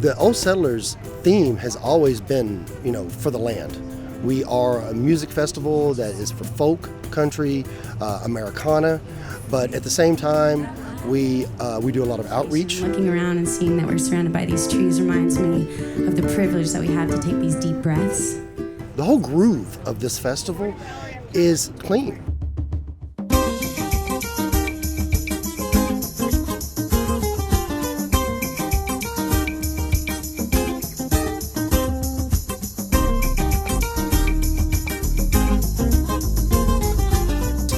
The Old Settlers theme has always been, for the land. We are a music festival that is for folk, country, Americana, but at the same time, we do a lot of outreach. Looking around and seeing that we're surrounded by these trees reminds me of the privilege that we have to take these deep breaths. The whole groove of this festival is clean.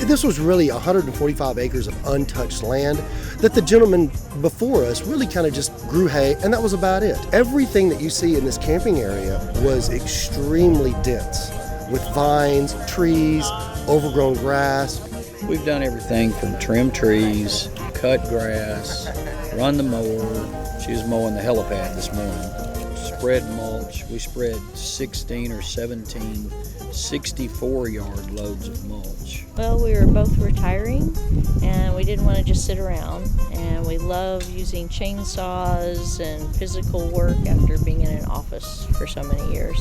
This was really 145 acres of untouched land that the gentleman before us really kind of just grew hay, and that was about it. Everything that you see in this camping area was extremely dense, with vines, trees, overgrown grass. We've done everything from trim trees, cut grass, run the mower. She was mowing the helipad this morning. Spread mulch. We spread 16 or 17 64-yard loads of mulch. Well, we were both retiring and we didn't want to just sit around, and we love using chainsaws and physical work after being in an office for so many years.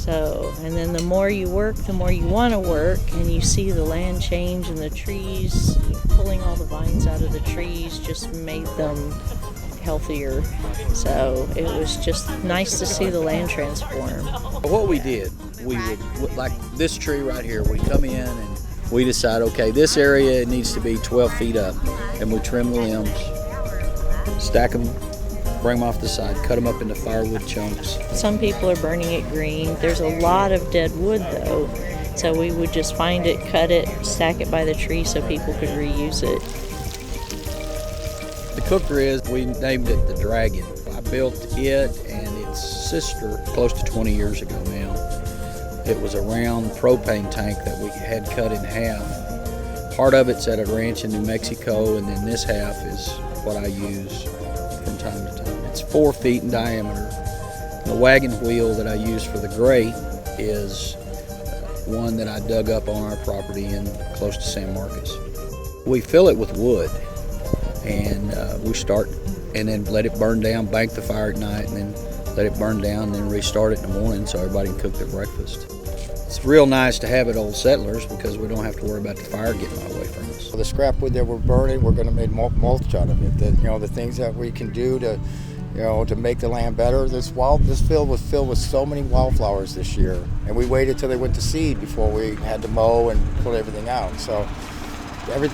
And then the more you work, the more you want to work, and you see the land change and the trees, pulling all the vines out of the trees just made them healthier. So it was just nice to see the land transform. What we did, we would, like this tree right here, we come in and we decide, okay, this area needs to be 12 feet up, and we trim the limbs, stack them, bring them off the side, cut them up into firewood chunks. Some people are burning it green. There's a lot of dead wood though, so we would just find it, cut it, stack it by the tree so people could reuse it. The cooker we named it the Dragon. I built it and its sister close to 20 years ago now. It was a round propane tank that we had cut in half. Part of it's at a ranch in New Mexico, and then this half is what I use from time to time. It's 4 feet in diameter. The wagon wheel that I use for the grate is one that I dug up on our property in close to San Marcos. We fill it with wood, and we start and then let it burn down, bank the fire at night, and then let it burn down, and then restart it in the morning so everybody can cook their breakfast. It's real nice to have it Old Settlers because we don't have to worry about the fire getting away from us. The scrap wood that we're burning, we're going to make mulch out of it. The things that we can do to, to make the land better. This field was filled with so many wildflowers this year, and we waited till they went to seed before we had to mow and put everything out. So every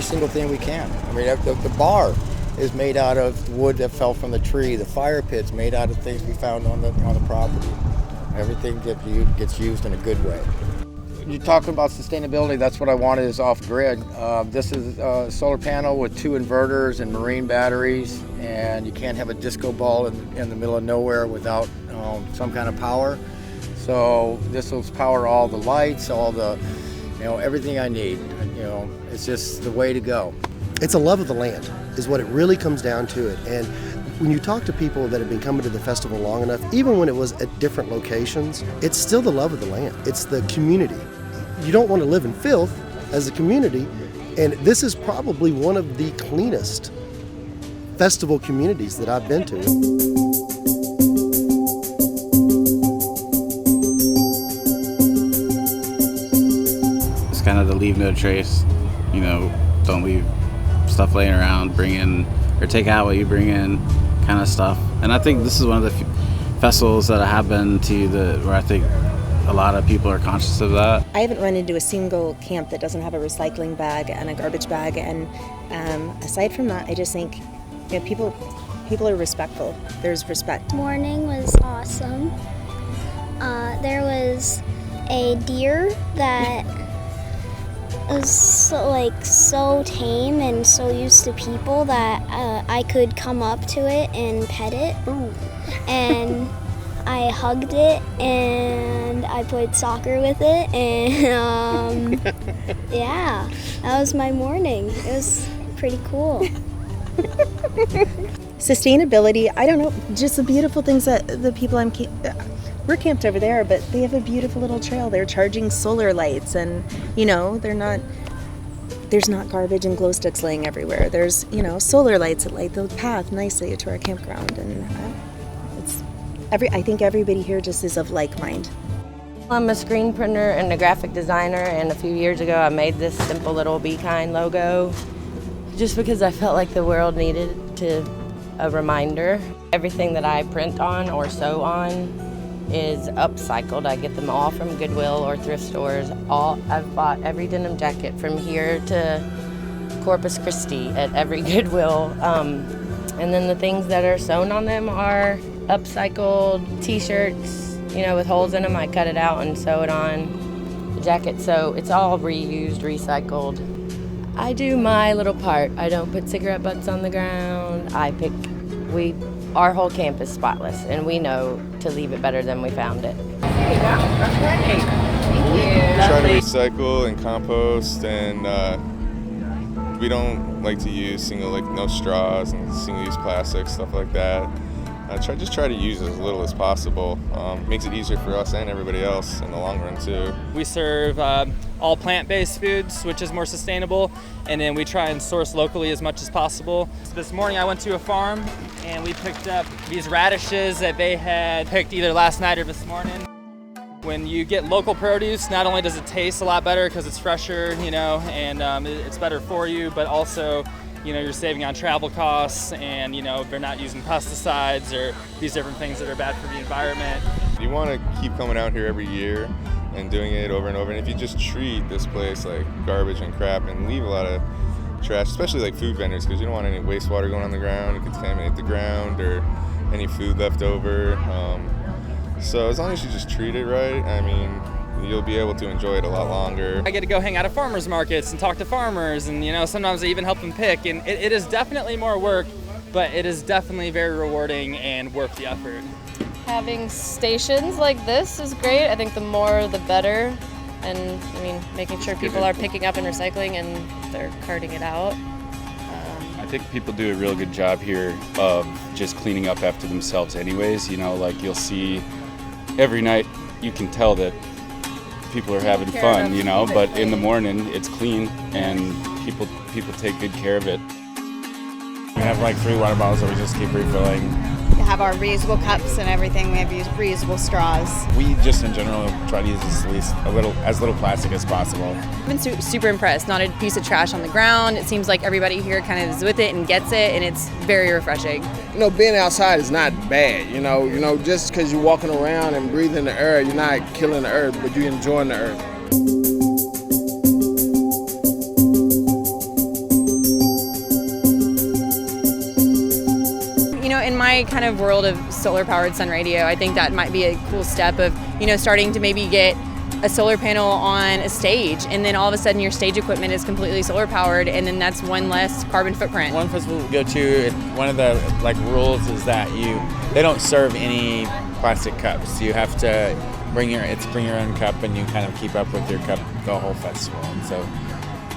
single thing we can. I mean, the bar is made out of wood that fell from the tree. The fire pit's made out of things we found on the property. Everything gets used in a good way. You're talking about sustainability, that's what I wanted is off-grid. This is a solar panel with 2 inverters and marine batteries, and you can't have a disco ball in the middle of nowhere without some kind of power. So this will power all the lights, all the, everything I need. It's just the way to go. It's a love of the land is what it really comes down to it. And when you talk to people that have been coming to the festival long enough, even when it was at different locations, it's still the love of the land. It's the community. You don't want to live in filth as a community, and this is probably one of the cleanest festival communities that I've been to. It's kind of the leave no trace, don't leave stuff laying around, bring in or take out what you bring in kind of stuff. And I think this is one of the festivals that I have been to where I think a lot of people are conscious of that. I haven't run into a single camp that doesn't have a recycling bag and a garbage bag, and aside from that, I just think people are respectful. There's respect. Morning was awesome. There was a deer that was so tame and so used to people that I could come up to it and pet it. Ooh. And I hugged it and I played soccer with it, and yeah, that was my morning. It was pretty cool. Sustainability, I don't know, just the beautiful things that the people we're camped over there, but they have a beautiful little trail. They're charging solar lights, and there's not garbage and glow sticks laying everywhere. There's solar lights that light the path nicely to our campground, and I think everybody here just is of like mind. I'm a screen printer and a graphic designer, and a few years ago I made this simple little Be Kind logo just because I felt like the world needed a reminder. Everything that I print on or sew on is upcycled. I get them all from Goodwill or thrift stores. I've bought every denim jacket from here to Corpus Christi at every Goodwill. And then the things that are sewn on them are upcycled t-shirts, with holes in them. I cut it out and sew it on the jacket. So it's all reused, recycled. I do my little part. I don't put cigarette butts on the ground. Our whole camp is spotless, and we know to leave it better than we found it. We try to recycle and compost, and we don't like to use no straws and single-use plastic, stuff like that. Try to use as little as possible. Makes it easier for us and everybody else in the long run too. We serve all plant-based foods, which is more sustainable, and then we try and source locally as much as possible. So this morning I went to a farm and we picked up these radishes that they had picked either last night or this morning. When you get local produce, not only does it taste a lot better because it's fresher, and it's better for you, but also you're saving on travel costs, and they're not using pesticides or these different things that are bad for the environment. You want to keep coming out here every year and doing it over and over, and if you just treat this place like garbage and crap and leave a lot of trash, especially like food vendors, because you don't want any wastewater going on the ground and contaminate the ground or any food left over. So as long as you just treat it right, you'll be able to enjoy it a lot longer. I get to go hang out at farmers markets and talk to farmers, and sometimes I even help them pick, and it is definitely more work, but it is definitely very rewarding and worth the effort. Having stations like this is great. I think the more the better, and making sure people are picking up and recycling and they're carting it out. I think people do a real good job here of just cleaning up after themselves anyways. You'll see every night, you can tell that people are having fun, but in the morning it's clean and people take good care of it. We have 3 water bottles that we just keep refilling. We have our reusable cups and everything. We have reusable straws. We just in general try to use as little plastic as possible. I've been super impressed. Not a piece of trash on the ground. It seems like everybody here kind of is with it and gets it, and it's very refreshing. Being outside is not bad. Just because you're walking around and breathing the air, you're not killing the earth, but you're enjoying the earth. In my kind of world of solar-powered Sun Radio, I think that might be a cool step of, starting to maybe get a solar panel on a stage, and then all of a sudden your stage equipment is completely solar-powered, and then that's one less carbon footprint. One festival we go to, one of the rules is that they don't serve any plastic cups. You have to bring your own cup, and you kind of keep up with your cup the whole festival. And so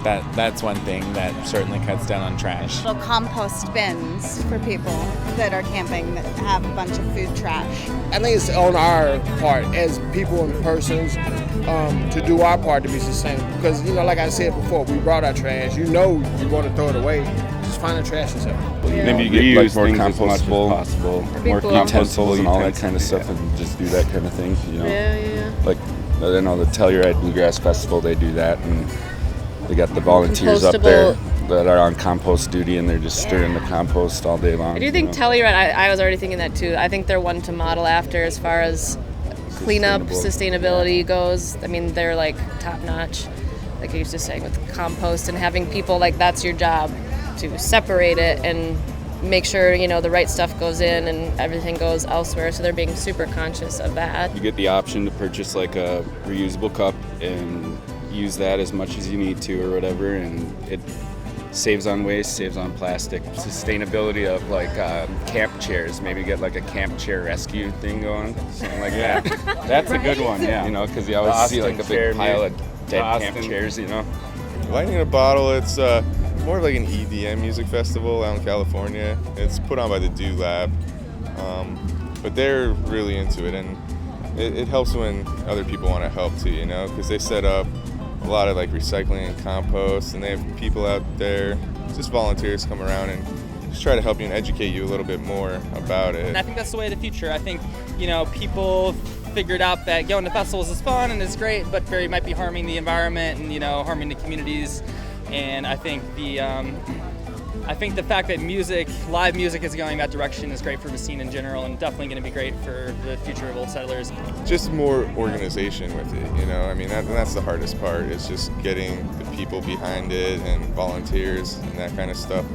that's one thing that certainly cuts down on trash. Little compost bins for people that are camping that have a bunch of food trash. I think it's on our part as people and persons to do our part to be sustainable. Because, like I said before, we brought our trash. You want to throw it away. Just find the trash yourself. Maybe you get more compostable, more utensils and all that kind of stuff, and just do that kind of thing. Yeah. Like I know the Telluride Bluegrass Festival, they do that, and they got the volunteers up there that are on compost duty, and they're just stirring the compost all day long. I do think Telluride, I was already thinking that too. I think they're one to model after as far as cleanup, sustainability goes. They're top notch, like I used to say, with compost, and having people that's your job to separate it and make sure the right stuff goes in and everything goes elsewhere. So they're being super conscious of that. You get the option to purchase a reusable cup and use that as much as you need to or whatever, and it saves on waste, saves on plastic. Sustainability of camp chairs, maybe get a camp chair rescue thing going, something like that. That's a good one, yeah. Because you always see a big pile of dead camp chairs, Lightning in a Bottle, it's more of an EDM music festival out in California. It's put on by the Do Lab, but they're really into it, and it helps when other people want to help too, because they set up a lot of recycling and compost, and they have people out there, just volunteers come around and just try to help you and educate you a little bit more about it. And I think that's the way of the future. I think people figured out that going to festivals is fun and is great, but might be harming the environment and harming the communities. And I think the fact that live music is going that direction is great for the scene in general, and definitely going to be great for the future of Old Settlers. Just more organization with it, I mean, that's the hardest part, is just getting the people behind it and volunteers and that kind of stuff.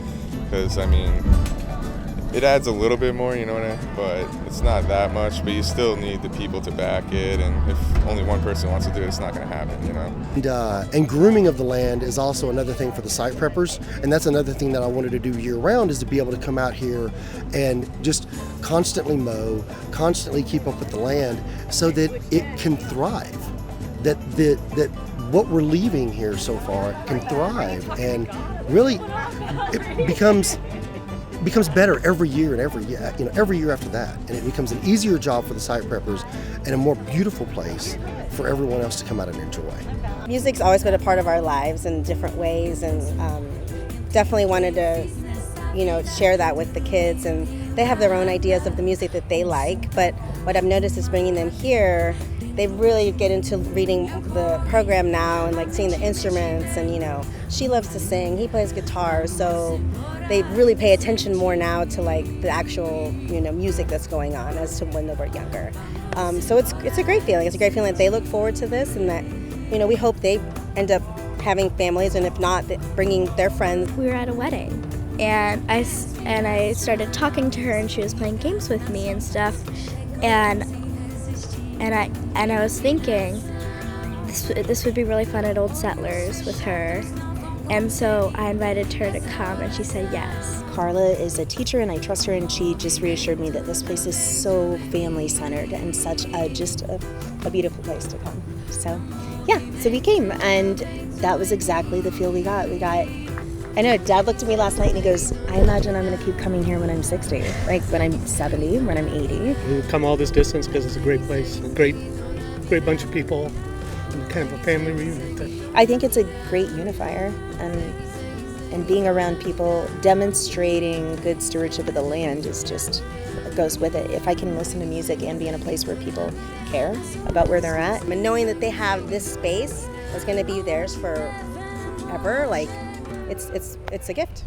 Because, I mean, it adds a little bit more, but it's not that much, but you still need the people to back it, and if only one person wants to do it, it's not going to happen, And grooming of the land is also another thing for the site preppers, and that's another thing that I wanted to do year-round, is to be able to come out here and just constantly mow, constantly keep up with the land so that it can thrive, that what we're leaving here so far can thrive, and really it becomes better every year and every year after that, and it becomes an easier job for the site preppers and a more beautiful place for everyone else to come out and enjoy. Music's always been a part of our lives in different ways, and definitely wanted to share that with the kids, and they have their own ideas of the music that they like, but what I've noticed is bringing them here, they really get into reading the program now and seeing the instruments, and she loves to sing, he plays guitar, so they really pay attention more now to the actual music that's going on as to when they were younger. So it's a great feeling. It's a great feeling that they look forward to this, and that we hope they end up having families, and if not, bringing their friends. We were at a wedding, and I started talking to her, and she was playing games with me and stuff, and I was thinking this would be really fun at Old Settlers with her. And so I invited her to come, and she said yes. Carla is a teacher, and I trust her, and she just reassured me that this place is so family-centered and such a beautiful place to come. So, so we came, and that was exactly the feel we got. I know, Dad looked at me last night, and he goes, I imagine I'm going to keep coming here when I'm 60, when I'm 70, when I'm 80. We've come all this distance because it's a great place, a great bunch of people, and kind of a family reunion. I think it's a great unifier, and being around people demonstrating good stewardship of the land goes with it. If I can listen to music and be in a place where people care about where they're at, and knowing that they have this space that's going to be theirs forever, it's a gift.